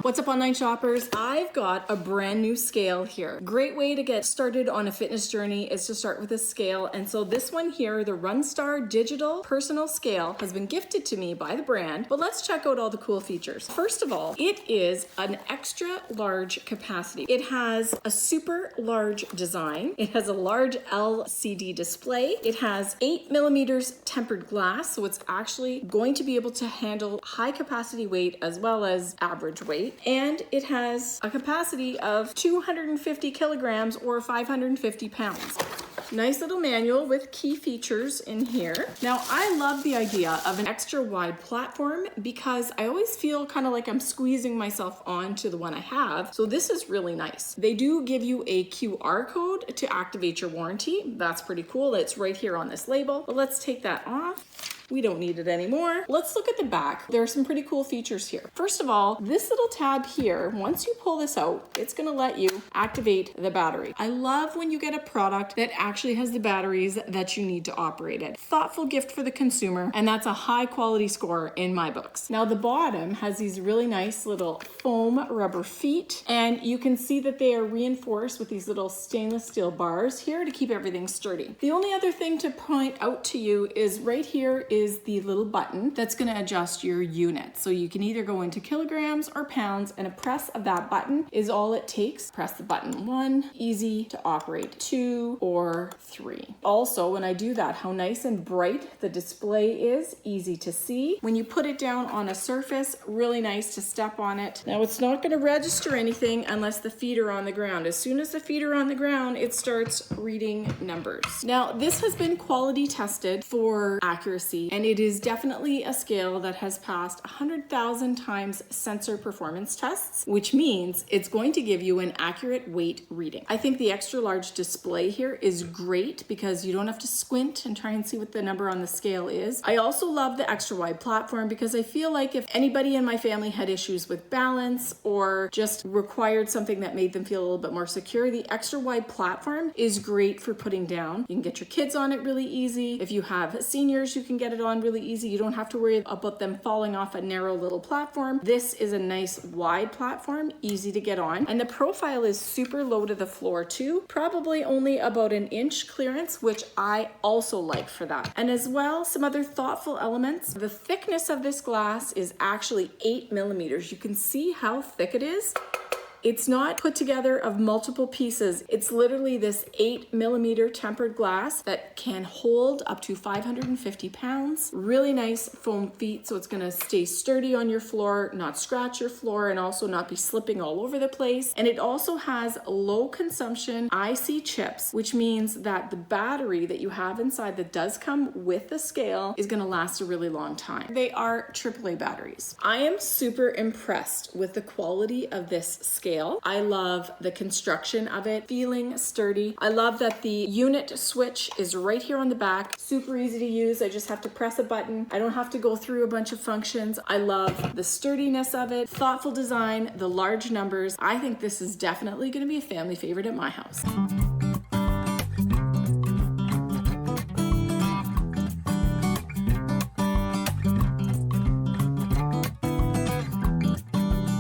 What's up, online shoppers? I've got a brand new scale here. Great way to get started on a fitness journey is to start with a scale. And so this one here, the RunStar digital personal scale, has been gifted to me by the brand, but let's check out all the cool features. First of all, it is an extra large capacity. It has a super large design. It has a large LCD display. It has 8 millimeters tempered glass, so it's actually going to be able to handle high capacity weight as well as average weight. And it has a capacity of 250 kilograms or 550 pounds. Nice little manual with key features in here. Now, I love the idea of an extra wide platform because I always feel kind of like I'm squeezing myself onto the one I have. So this is really nice. They do give you a QR code to activate your warranty. That's pretty cool. It's right here on this label. But let's take that off. We don't need it anymore. Let's look at the back. There are some pretty cool features here. First of all, this little tab here, once you pull this out, it's gonna let you activate the battery. I love when you get a product that actually has the batteries that you need to operate it. Thoughtful gift for the consumer, and that's a high quality score in my books. Now the bottom has these really nice little foam rubber feet, and you can see that they are reinforced with these little stainless steel bars here to keep everything sturdy. The only other thing to point out to you is right here is the little button that's going to adjust your unit. So you can either go into kilograms or pounds, and a press of that button is all it takes. Press the button 1, easy to operate, 2 or 3. Also, when I do that, how nice and bright the display is, easy to see. When you put it down on a surface, really nice to step on it. Now it's not going to register anything unless the feet are on the ground. As soon as the feet are on the ground, it starts reading numbers. Now this has been quality tested for accuracy, and it is definitely a scale that has passed 100,000 times sensor performance tests, which means it's going to give you an accurate weight reading. I think the extra large display here is great because you don't have to squint and try and see what the number on the scale is. I also love the extra wide platform because I feel like if anybody in my family had issues with balance or just required something that made them feel a little bit more secure, the extra wide platform is great for putting down. You can get your kids on it really easy. If you have seniors, you can get it on really easy. You don't have to worry about them falling off a narrow little platform. This is a nice wide platform, easy to get on. And the profile is super low to the floor too, probably only about an inch clearance, which I also like for that. And as well, some other thoughtful elements. The thickness of this glass is actually 8 millimeters. You can see how thick it is. It's not put together of multiple pieces. It's literally this 8 millimeter tempered glass that can hold up to 550 pounds. Really nice foam feet, so it's gonna stay sturdy on your floor, not scratch your floor, and also not be slipping all over the place. And it also has low consumption IC chips, which means that the battery that you have inside that does come with the scale is gonna last a really long time. They are AAA batteries. I am super impressed with the quality of this scale. I love the construction of it, feeling sturdy. I love that the unit switch is right here on the back, super easy to use. I just have to press a button. I don't have to go through a bunch of functions. I love the sturdiness of it, thoughtful design, the large numbers. I think this is definitely going to be a family favorite at my house.